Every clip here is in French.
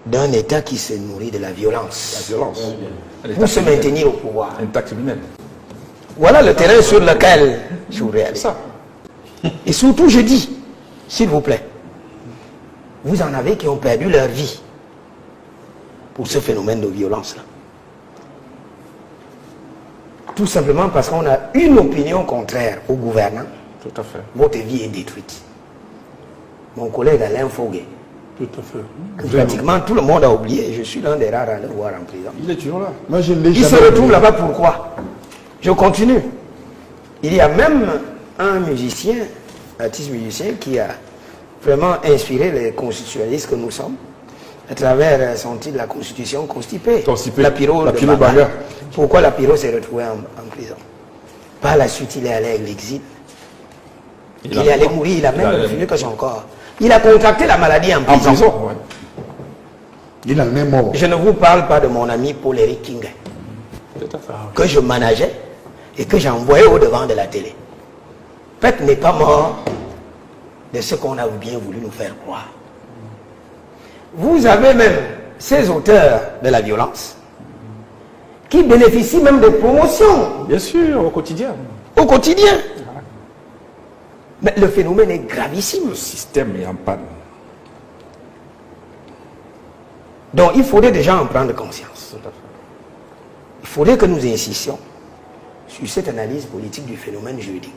d'un État qui se nourrit de la violence. La violence. Pour se maintenir au pouvoir. Un État criminel. Voilà le terrain sur lequel je voudrais aller. Ça. Et surtout, je dis, s'il vous plaît, vous en avez qui ont perdu leur vie pour ce phénomène de violence-là. Tout simplement parce qu'on a une opinion contraire au gouvernant. Tout à fait. Votre vie est détruite. Mon collègue Alain Foguet, Tout à fait. pratiquement tout le monde a oublié. Je suis l'un des rares à le voir en prison. Il est toujours là. Moi, je ne l'ai Il se jamais retrouve oublié. là-bas, pourquoi? Je continue. Il y a même un musicien, artiste musicien, qui a vraiment inspiré les constitutionnalistes que nous sommes, à travers son titre, la Constitution constipée. Lapiro de Banga. Pourquoi Lapiro s'est retrouvé en prison? Par la suite, il est allé à l'exil. Il est allé mourir, il a même fini que son corps. Il a contracté la maladie en prison. Ouais. Il en est mort. Je ne vous parle pas de mon ami Paul-Éric King, Tout à fait. que je manageais et que j'envoyais au devant de la télé. Pep n'est pas mort de ce qu'on a bien voulu nous faire croire. Vous avez même ces auteurs de la violence qui bénéficient même de promotions Bien sûr, au quotidien. au quotidien. Mais le phénomène est gravissime. Le système est en panne. Donc il faudrait déjà en prendre conscience. Tout à fait. Il faudrait que nous insistions sur cette analyse politique du phénomène juridique.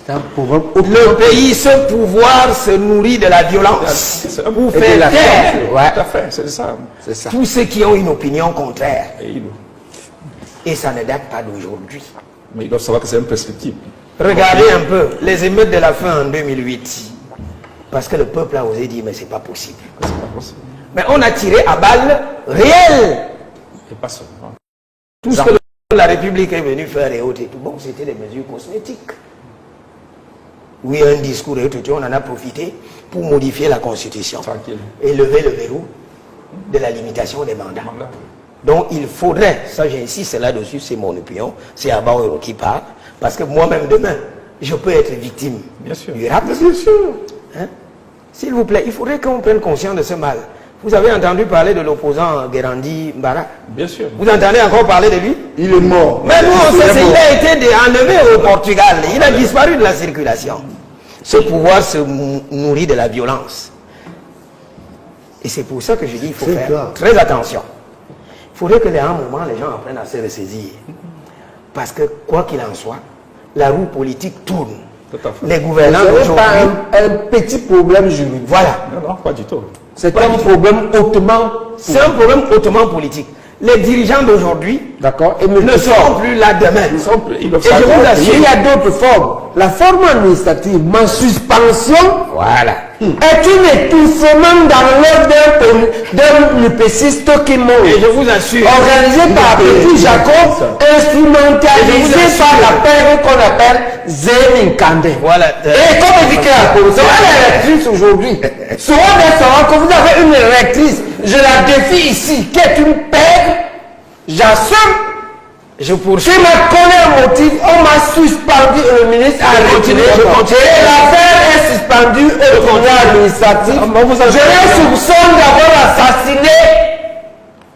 Le pays, ce pouvoir se nourrit de la violence pour faire taire Tout à fait, c'est ça. C'est ça. tous ceux qui ont une opinion contraire. Et Et ça ne date pas d'aujourd'hui. mais ils doivent savoir que c'est imprescriptible. Regardez un peu les émeutes de la fin en 2008. Parce que le peuple a osé dire mais c'est pas possible. C'est pas possible. Mais on a tiré à balles réelles. Et pas seulement. Tout ce que la République est venue faire et autres et tout. Bon, c'était des mesures cosmétiques. Oui, un discours et tout, on en a profité pour modifier la Constitution. Tranquille. Et lever le verrou de la limitation des mandats. Donc il faudrait, ça j'insiste là-dessus, c'est mon opinion, c'est Abaouro qui parle, parce que moi-même demain, je peux être victime Bien sûr. du rap. Bien sûr. Hein? S'il vous plaît, il faudrait qu'on prenne conscience de ce mal. Vous avez entendu parler de l'opposant Guérandi Mbara? Bien sûr. Vous entendez encore parler de lui? Il est mort. Mais nous, on sait, il a été enlevé au Portugal. Il a disparu de la circulation. Ce pouvoir se nourrit de la violence. Et c'est pour ça que je dis qu'il faut faire très attention. Il faudrait que à un moment, les gens apprennent à se ressaisir. Parce que, quoi qu'il en soit, la roue politique tourne. Tout à fait. Les gouvernants Ce n'est d'aujourd'hui... pas un petit problème juridique. Voilà. Non, non, pas du tout. C'est un problème hautement... C'est un problème hautement politique. Les dirigeants d'aujourd'hui D'accord. Et ne seront plus là demain. Ils doivent Et je vous savoir. assure, Il y a d'autres formes. La forme administrative, ma suspension, voilà. est un étouffement dans l'ordre d'un lupéciste qui meurt. Et je vous assure, Organisé par Petit Jacob, instrumentalisé par la paire qu'on appelle Zéninkandé. voilà. Et comme indiqué la commission, elle est rectrice aujourd'hui. Souvent que vous avez une rectrice, je la défie ici, qui est une paire, j'assume. Je poursuis. Qui m'a connu un motif, on m'a suspendu et le ministre a retiré. je continue. Et l'affaire est suspendue au tribunal administratif. Je l'ai soupçon d'avoir assassiné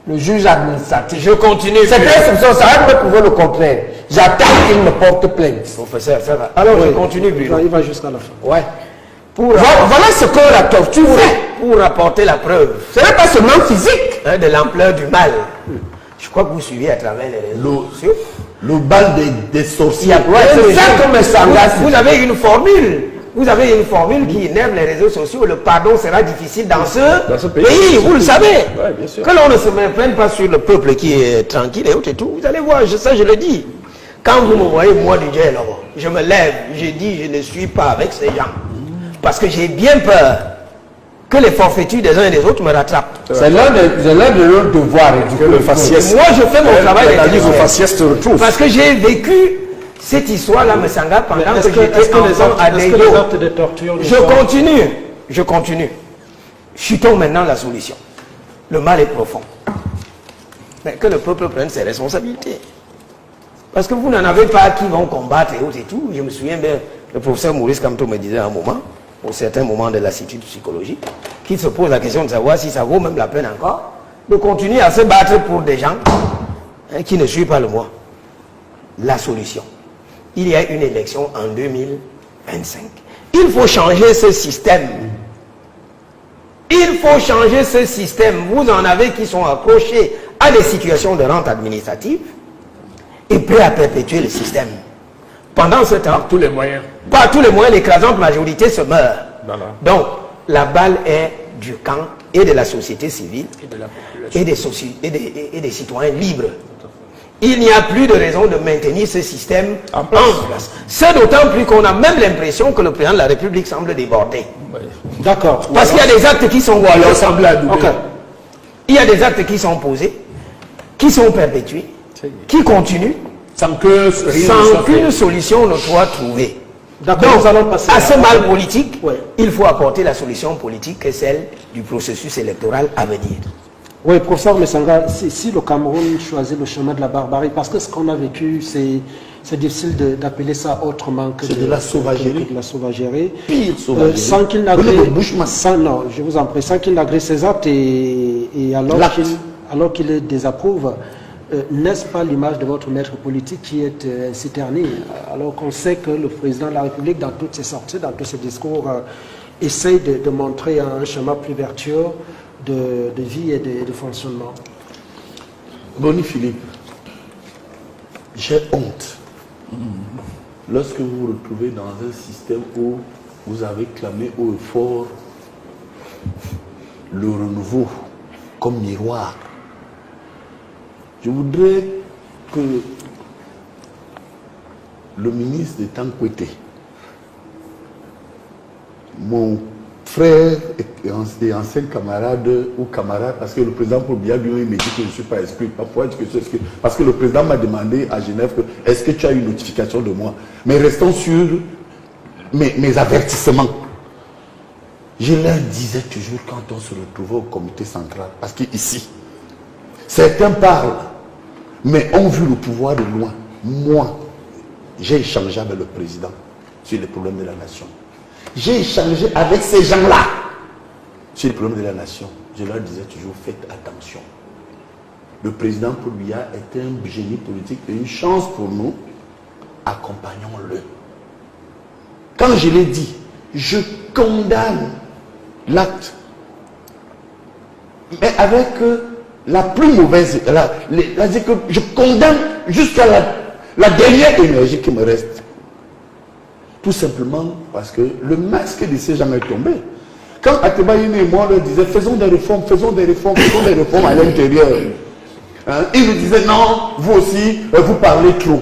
le juge administratif. Je continue. C'est un soupçon, ça va me prouver le contraire. J'attends qu'il me porte plainte. Professeur, ça va. Alors je continue, Bruno. Il va jusqu'à la fin. Ouais. Voilà ce que la torture fait. Pour rapporter la preuve Ce n'est pas seulement physique. de l'ampleur du mal. Je crois que vous suivez à travers les réseaux sociaux. Le bal des sorciers. Ouais, c'est ça que me s'engage. Vous avez une formule. Vous avez une formule qui énerve les réseaux sociaux. Le pardon sera difficile dans ce pays. Vous le savez. Ouais, bien sûr. Que l'on ne se méprenne pas sur le peuple qui est tranquille et autres et tout. Vous allez voir, ça je le dis. Quand vous me voyez, moi, du Dieu, je me lève. Je dis, je ne suis pas avec ces gens. Parce que j'ai bien peur que les forfaitures des uns et des autres me rattrapent. C'est l'un de leurs devoirs. Que le faciès. Moi, je fais mon travail L'analyse au d'intellectuel. faciès te retrouve. Parce que j'ai vécu cette histoire-là, me sanga, pendant que j'étais enfant à Deyo. de torture Je continue. Chutons maintenant la solution. Le mal est profond. Mais que le peuple prenne ses responsabilités. Parce que vous n'en avez pas qui vont combattre et autres et tout. Je me souviens bien, le professeur Maurice Kamto me disait à un moment, au certain moment de lassitude psychologique, qui se posent la question de savoir si ça vaut même la peine encore de continuer à se battre pour des gens qui ne suivent pas le moi. La solution. Il y a une élection en 2025. Il faut changer ce système. Il faut changer ce système. Vous en avez qui sont accrochés à des situations de rente administrative et prêts à perpétuer le système. Pendant ce temps, Par tous les moyens. par tous les moyens, l'écrasante majorité se meurt. Voilà. Donc, la balle est du camp et de la société civile Et de la population. et des citoyens libres. Il n'y a plus de raison de maintenir ce système en place. C'est d'autant plus qu'on a même l'impression que le président de la République semble déborder. D'accord. Parce qu'il y a des actes qui sont semble adoubé. Ok. Il y a des actes qui sont posés, qui sont perpétués, qui continuent, Sans que rien ne sans soit fait. qu'une solution ne soit trouvée. D'accord, Donc, nous allons passer à ce mal politique, Ouais. il faut apporter la solution politique qui est celle du processus électoral à venir. Oui, professeur Messanga, si le Cameroun choisit le chemin de la barbarie, parce que ce qu'on a vécu, c'est difficile d'appeler ça autrement que C'est de la sauvagerie. que de la sauvagerie. Pire sauvagerie. Sans qu'il Venez n'agrée, de Bushman. non, je vous en prie, sans qu'il n'agrée ses actes et alors qu'il les désapprouve, n'est-ce pas l'image de votre maître politique qui est ainsi ternie, alors qu'on sait que le président de la République, dans toutes ses sorties, dans tous ses discours, essaye de montrer un chemin plus vertueux de vie et de fonctionnement. Boni Philippe, j'ai honte lorsque vous vous retrouvez dans un système où vous avez clamé haut et fort le renouveau comme miroir. Je voudrais que le ministre de Tankwete, mon frère et ancien camarade ou camarade, parce que le président Paul Biya lui me dit que je ne suis pas exclu. Pourquoi que je suis exclu? Parce que le président m'a demandé à Genève que est-ce que tu as une notification de moi? Mais restons sur mes avertissements. Je leur disais toujours quand on se retrouvait au comité central, parce qu'ici, certains parlent, mais ont vu le pouvoir de loin. Moi, j'ai échangé avec le président sur les problèmes de la nation. J'ai échangé avec ces gens-là sur les problèmes de la nation. Je leur disais toujours, faites attention. Le président Paul Biya est un génie politique et une chance pour nous. Accompagnons-le. Quand je l'ai dit, je condamne l'acte, mais avec la plus mauvaise, c'est-à-dire que je condamne jusqu'à la dernière énergie qui me reste. Tout simplement parce que le masque de ces gens est tombé. Quand Ateba Yine et moi leur disait faisons des réformes, faisons des réformes, faisons des réformes à l'intérieur, ils nous disaient non, vous aussi, vous parlez trop.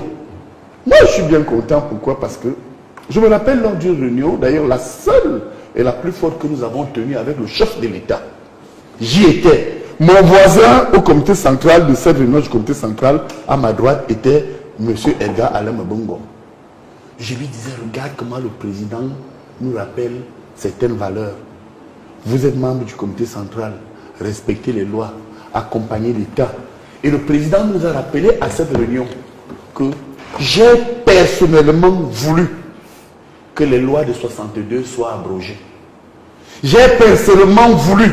Moi je suis bien content, pourquoi? Parce que je me rappelle lors d'une réunion, d'ailleurs la seule et la plus forte que nous avons tenue avec le chef de l'État. J'y étais. Mon voisin au comité central de cette réunion du comité central, à ma droite, était M. Edgar Alain Mabongo. Je lui disais, regarde comment le président nous rappelle certaines valeurs. Vous êtes membre du comité central, respectez les lois, accompagnez l'État. Et le président nous a rappelé à cette réunion que j'ai personnellement voulu que les lois de 62 soient abrogées. J'ai personnellement voulu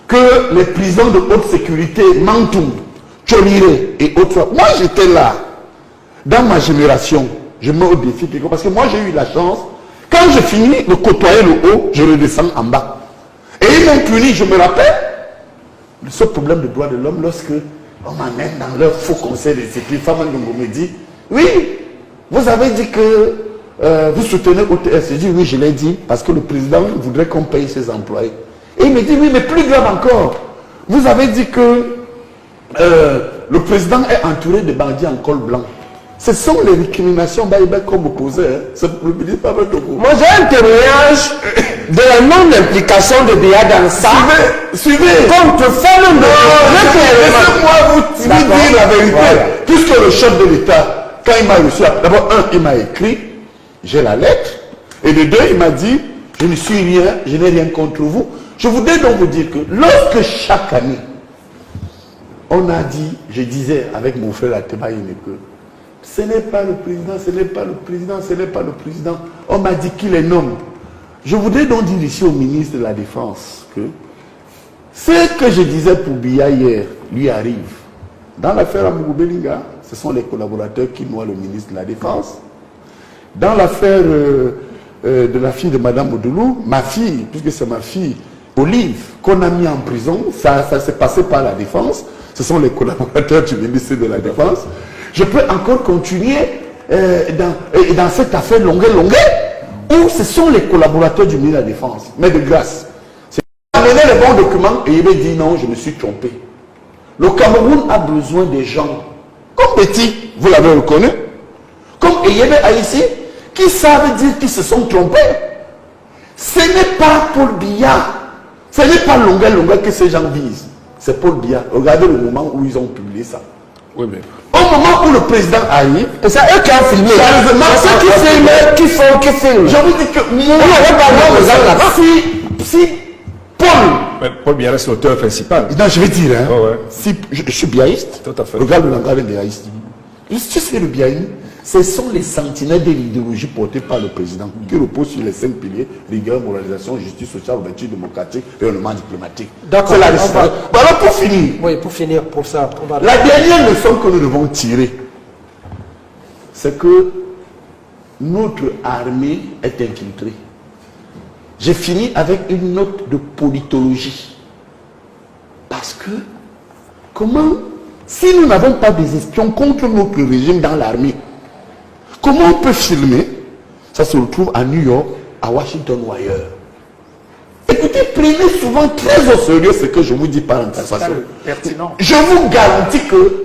que les prisons de haute sécurité, Mantoum, Tcholire et autres, moi j'étais là, dans ma génération, je mets au défi, parce que moi j'ai eu la chance, quand je finis de côtoyer le haut, je redescends en bas. Et ils m'ont puni, je me rappelle, ce problème de droits de l'homme, lorsque on m'amène dans leur faux conseil de sécurité, Faman Dongo me dit, oui, vous avez dit que vous soutenez OTS. Je dis oui, je l'ai dit, parce que le président voudrait qu'on paye ses employés. Et il me dit oui, mais plus grave encore, vous avez dit que le président est entouré de bandits en col blanc. Ce sont les récriminations comme opposé. C'est le ministre Faman Dongo. Moi j'ai un témoignage de la non-implication de Biya dans ça. Suivez. Comme te fait le nom. Laissez-moi vous dire la vérité. Voilà. Puisque le chef de l'État, quand il m'a reçu, d'abord, il m'a écrit, j'ai la lettre, et de deux, il m'a dit, je ne suis rien, je n'ai rien contre vous. Je voudrais donc vous dire que lorsque chaque année, on a dit, je disais avec mon frère Ateba Yine que ce n'est pas le président, ce n'est pas le président, ce n'est pas le président. On m'a dit qu'il est nomme. Je voudrais donc dire ici au ministre de la Défense que ce que je disais pour Biya hier lui arrive. Dans l'affaire Amougou Belinga, ce sont les collaborateurs qui noient le ministre de la Défense. Dans l'affaire de la fille de Madame Odoulou, ma fille, puisque c'est ma fille, Olive, qu'on a mis en prison, ça s'est passé par la Défense. Ce sont les collaborateurs du ministère de la Défense. Je peux encore continuer dans cette affaire longue, où ce sont les collaborateurs du ministère de la Défense. Mais de grâce, c'est amener les bons documents et il me dit non, je me suis trompé. Le Cameroun a besoin des gens comme Petit, vous l'avez reconnu, comme Eyebe Haïti, qui savent dire qu'ils se sont trompés. Ce n'est pas Paul Biya, ce n'est pas Longa que ces gens visent. C'est Paul Biya. Regardez le moment où ils ont publié ça. Oui, mais... Au moment où le président arrive, et c'est eux qui ont filmé. C'est ceux qui filment, qui filment. Je vous dis que si Paul... Mais Paul Biya reste l'auteur principal. Non, je vais dire, hein, Oh, ouais. si je suis biaïste, Tout à fait. regarde le langage des biaïstes. Tu sais le biaïsme, ce sont les sentinelles de l'idéologie portée par le président, qui reposent sur les 5 piliers: rigueur, moralisation, justice sociale, ouverture démocratique, rayonnement diplomatique. D'accord. C'est la liste. Voilà pour finir. Oui, pour finir, pour ça, on va... La dernière leçon que nous devons tirer, c'est que notre armée est infiltrée. J'ai fini avec une note de politologie. Parce que, comment, si nous n'avons pas des espions contre notre régime dans l'armée, comment on peut filmer? Ça se retrouve à New York, à Washington ou ailleurs. Écoutez, prenez souvent très au sérieux ce que je vous dis par anticipation. Pertinent. Je vous garantis que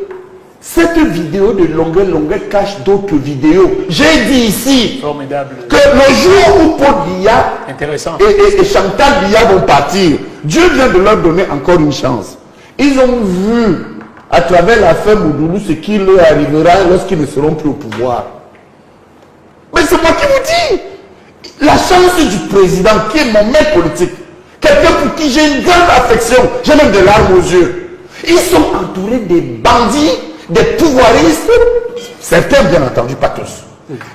cette vidéo de longueur cache d'autres vidéos. J'ai dit ici Formidable. que le jour où Paul Biya Intéressant. et Chantal Biya vont partir, Dieu vient de leur donner encore une chance. Ils ont vu à travers l'affaire Moudoulou ce qui leur arrivera lorsqu'ils ne seront plus au pouvoir. Mais c'est moi qui vous dis, la chance du président qui est mon maître politique, quelqu'un pour qui j'ai une grande affection, j'ai même des larmes aux yeux. Ils sont entourés des bandits, des pouvoiristes, certains bien entendu, pas tous,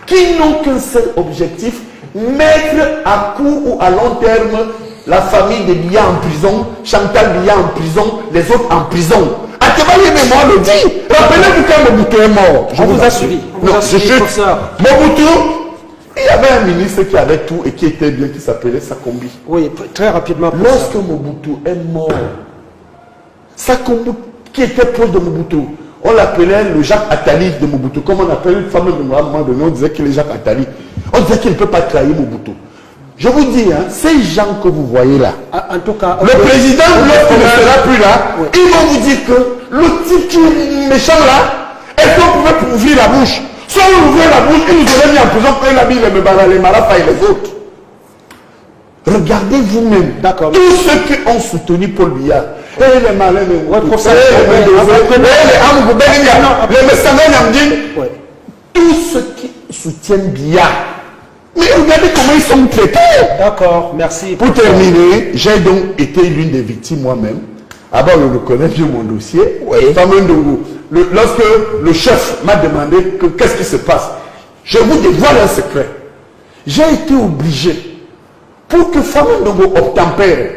qui n'ont qu'un seul objectif: mettre à court ou à long terme la famille de Biya en prison, Chantal Biya en prison, les autres en prison. Atebali Mémoire le dit. Rappelez-vous quand Mobutu est mort. On vous a suivi. On vous a suivi pour ça. Mobutu, il y avait un ministre qui avait tout et qui était bien, qui s'appelait Sakombi. Oui, très rapidement pour Lorsque ça. Mobutu est mort, Sakombi, qui était proche de Mobutu, on l'appelait le Jacques Attali de Mobutu. Comme on appelle une femme de moi, on disait qu'il est Jacques Attali. On disait qu'il ne peut pas trahir Mobutu. Je vous dis, hein, ces gens que vous voyez là, En tout cas, le président, lorsqu'il ne sera plus là, ils vont vous dire que le type qui est méchant là, est-ce qu'on pouvait ouvrir la bouche? Si on ouvrait la bouche, il nous aurait mis en prison quand il a mis les Marafa et les autres. Regardez vous-même. D'accord. Tous ceux qui ont soutenu Paul Biya, et les malins, les Messangans, tous ceux qui soutiennent Biya. Mais regardez comment ils sont traités. d'accord, merci. Pour terminer, j'ai donc été l'une des victimes moi-même. D'abord, je reconnais bien mon dossier. Lorsque le chef m'a demandé qu'est-ce qui se passe, je vous dévoile un secret. J'ai été obligé, pour que Famandongo obtempère,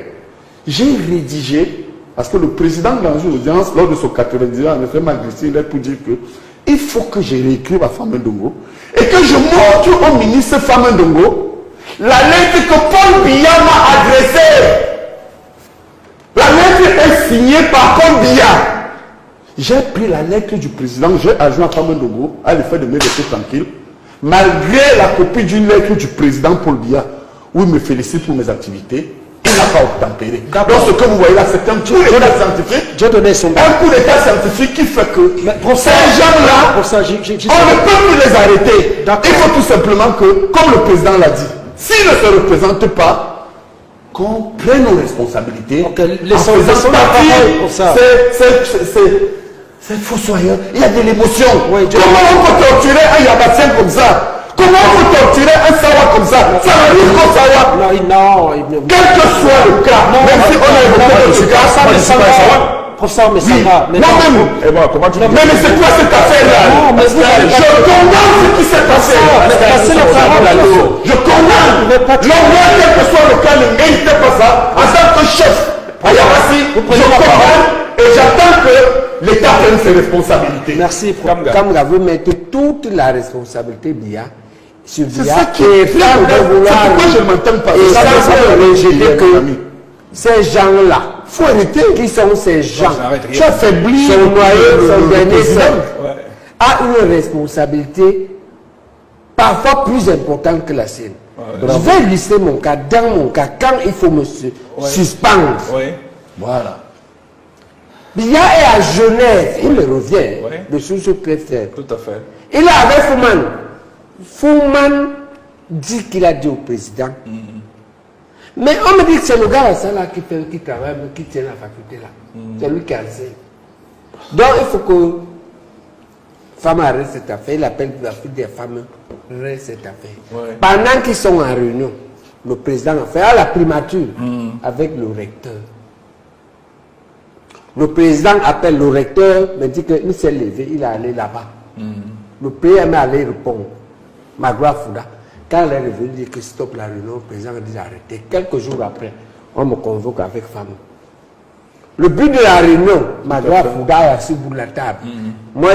j'ai rédigé, parce que le président dans une audience, lors de son 90 ans, en effet, m'a glissé pour dire que il faut que je réécrive à Famandongo et que je montre au ministre Famandongo la lettre que Paul Biya m'a adressée. La lettre est signée par Paul Biya. J'ai pris la lettre du président, j'ai adjoint à Famandongo à l'effet de me laisser tranquille, malgré la copie d'une lettre du président Paul Biya, où il me félicite pour mes activités. Il n'a pas obtempéré. Donc ce que vous voyez là, c'est un coup d'état scientifique. J'ai donné son Un coup d'état scientifique qui fait que pour ces gens-là, pour ça, on ne peut plus les arrêter. D'accord. Il faut tout simplement que, comme le président l'a dit, s'ils ne se représentent pas, qu'on prenne nos responsabilités. Ok, laissons en faisant la partie, parole pour ça. c'est fossoyeur. Il y a de l'émotion. Oui, Comment on peut torturer un Yabatien comme ça? Comment on peut torturer un Sawa comme ça? Ça arrive qu'au Sawa. Non, Quel que soit le cas, même si on a évoqué le cas, ça ne ça s'en va. Professeur Messara, moi-même. Et bon, comment tu dis? Mais c'est quoi cette affaire-là? Non, mais vous n'avez pas- Je condamne ce qui s'est passé. Passez la parole. Je condamne. L'envoi, quel que soit le cas, ne méritait pas ça. En tant que chef, à Yamassi, je condamne et j'attends que l'État prenne ses responsabilités. Merci, professeur. Kamga, vous mettez toute la responsabilité Biya sur C'est Biya. ça qui est et ça grave. de vouloir. C'est pourquoi je ne m'entends pas. Et ça veut rejeter que ami. ces gens-là, Faut arrêter. qui sont ces gens, Tu affaiblis sont noyés, son dernier président. seul, a une responsabilité parfois plus importante que la sienne. Je vais lister mon cas. Dans mon cas, quand il faut me suspendre, Oui. Voilà. Biya est à Genève, il me revient, Ouais. de sous-secrétaire. Tout à fait. Il est avec Fouman. Fouman dit qu'il a dit au président. Mais on me dit que c'est le gars ça là qui travaille, qui tient la faculté là. C'est lui qui enseigne. Donc il faut que femme arrête cette affaire. Il appelle la fille des femmes, arrête cette affaire. Ouais. Pendant qu'ils sont en réunion, le président a fait à la primature avec le recteur. Le président appelle le recteur, me dit qu'il s'est levé, il est allé là-bas. Le PM est allé répondre. Magua Fouda. Quand elle est revenue dire que stop la réunion, le président a dit d'arrêter. Quelques jours après, on me convoque avec femme. Le but de la réunion, Magua Fouda est assis au bout de la table. Moi,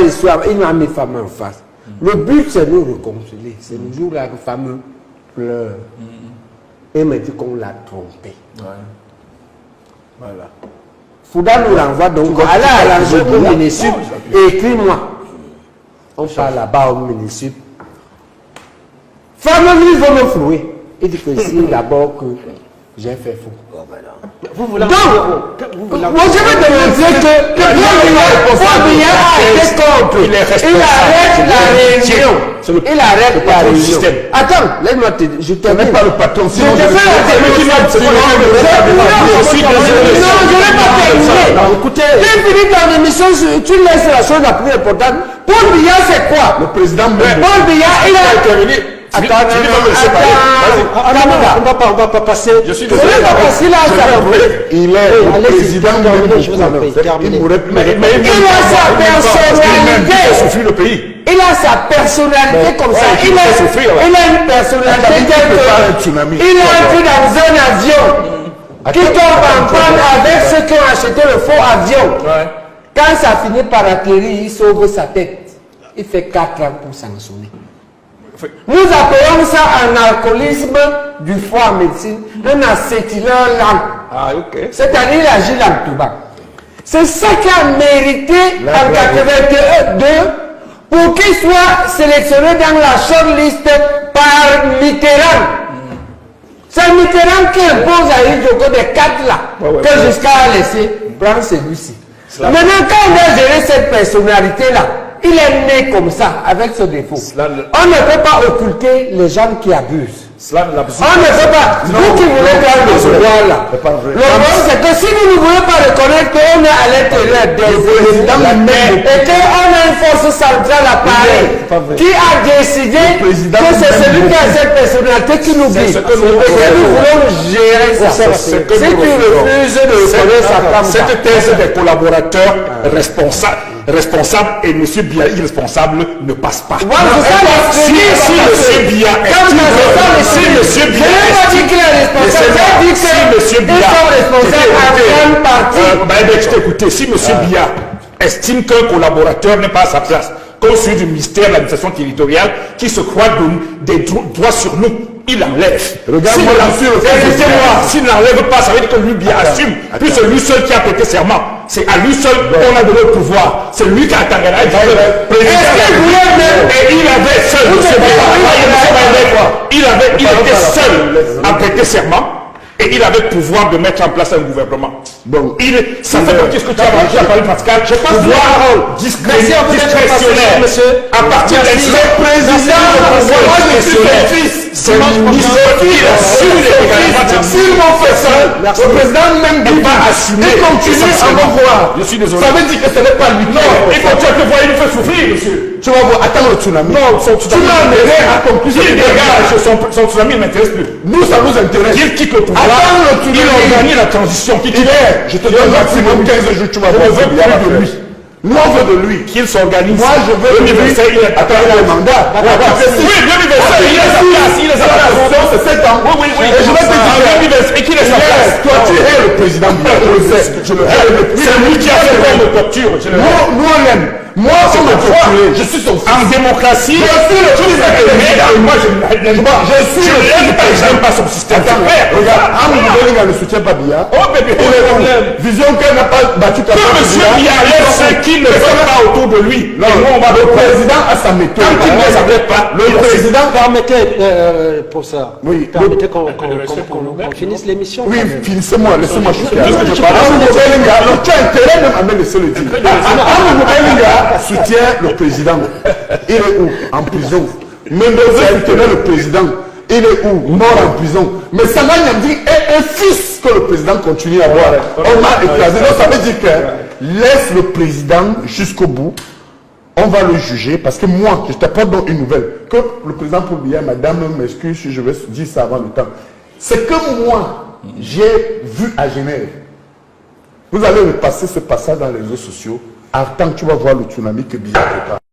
il m'a mis femme en face. Le but, c'est de nous réconcilier. C'est le jour là que femme pleure. Et me dit qu'on l'a trompé. Ouais. Voilà. Fouda nous renvoie donc allez à l'enjeu au ministre et écris-moi. On parle là-bas au ministre. Femme lui va me flouer. Il dit que si d'abord que j'ai fait faux. Vous voulez Donc, moi je vais démontrer que Paul Biya a été contre. Il est responsable. Il arrête la réunion. C'est le- Il arrête la patron du réunion. système. Attends, laisse-moi te dire. Je te N'est pas le patron, Je sinon te fais la termination. Je suis désolé. Non, je ne vais pas terminer. Non, écoutez. Tu finis ton émission, tu laisses la chose la plus importante. Paul Biya, c'est quoi? Le président même. Paul Biya, il a terminé. Attends, Philippe va me laisser parler. Vas-y. On va pas passer. Je suis Je désolé. vais pas passer là, ça va. Il est le allez-y, président terminez, même. je vous en prie, terminez. Il m'aurait pu Mais Il a sa personnalité. Il souffle le pays. Il a sa personnalité comme ça. il fait souffrir, ouais. Il a une personnalité telle un que tsunami. il entre dans un avion qui tombe en panne avec ceux qui ont acheté le faux avion. Ouais. Quand ça finit par atterrir, il sauve sa tête. Il fait 4 ans pour sanctionner. Nous appelons ça un alcoolisme du foie en médecine, un acétyleur lent. Ah, ok. C'est-à-dire il agit lentement. C'est ça qui a mérité en 82 pour qu'il soit sélectionné dans la shortlist par Mitterrand. C'est Mitterrand qui impose à Yoko des 4 là, que jusqu'à a laissé prendre celui-ci. Maintenant, quand on a géré cette personnalité-là, il est né comme ça, avec ce défaut. On ne peut pas occulter les gens qui abusent. Cela ne l'a On ne peut pas. Vous qui voulez prendre le pouvoir là. Le problème, c'est que si vous ne voulez pas reconnaître qu'on est à l'intérieur des présidents et qu'on a une force centrale à Paris qui a décidé que c'est celui qui a cette personnalité qui nous guide. Et que nous voulons gérer ça. Si tu refuses de reconnaître ça comme ça. Cette thèse des collaborateurs responsables et M. Biya irresponsable ne passe pas. Voilà, c'est ça la Si M. Biya est si M. Biya dit qu'il est responsable, j'ai dit si M. qu'ils sont responsables en grande partie. Écoutez, si M. Biya estime qu'un collaborateur n'est pas à sa place, comme celui du ministère de l'administration territoriale, qui se croit donner des droits sur nous, il enlève. Regarde-moi s'il n'enlève pas, ça veut dire que lui Biya assume, puis c'est lui seul qui a prêté serment. C'est à lui seul qu'on a donné le pouvoir. C'est lui qui a attendu président. Et il avait seul, il était seul à prêter serment. Et il avait pouvoir de mettre en place un gouvernement. Bon. Ça fait partie de ce que tu as parlé, Pascal. Je pense pouvoir discrétionnaire. À partir de ce président, c'est le ministre qui assume les S'ils m'ont fait ça, le président même dit pas assumer. il continue à me voir. Je suis désolé. Ça veut dire que ce n'est pas lui. Non, il continue à te voir, il nous fait souffrir, monsieur. Tu vas voir, attends le tsunami. Non, son tsunami. Tu m'as amené à conclure. Il dégage, son tsunami ne m'intéresse plus. Nous, ça nous intéresse. Il quitte le pouvoir. il organise la transition. Je te donne maximum 15 jours, tu vas voir de lui. Nous, on veut de lui. Qu'il s'organise. Moi, je veux de lui. Attends, le mandat. Oui, l'universel, il est sa place. Il est sa place. C'est 7 ans. Oui. Et je vais te dire. Et qu'il est sa place. Toi, tu es le président Biya. Je le sais. Je le sais. C'est lui qui a fait comme de torture. Nous, on l'aime. Moi, on m'a torturé. Je suis son fils. En démocratie, je suis le fils de moi, je l'aime pas son système. Regarde, Amadou Moubenga ne soutient pas Biya. Oh, bébé, Vision qu'elle n'a pas battu ta que monsieur Biya laisse ceux qui ne sont pas autour de lui. Non, le président a sa méthode. Quand il ne les appelle pas, le président. Permettez, pour ça, Oui, permettez qu'on finisse l'émission. Oui, finissez-moi, laissez-moi chuter. Parce que tu Amadou Moubenga, tu as intérêt même à me laisser le dire. Amadou Moubenga soutient le président. Il est où? En prison. Mendoza soutenait le président. Il est où? Mort en prison. Mais Sanga Nyamdi est un fils que le président continue à avoir. On m'a écrasé. Donc ça veut dire que laisse le président jusqu'au bout. On va le juger parce que moi, je t'apporte donc une nouvelle. Que le président Poubia, madame, m'excuse si je vais dire ça avant le temps. C'est que moi, j'ai vu à Genève. Vous allez repasser ce passage dans les réseaux sociaux. Attends, tu vas voir le tsunami que Biya prépare.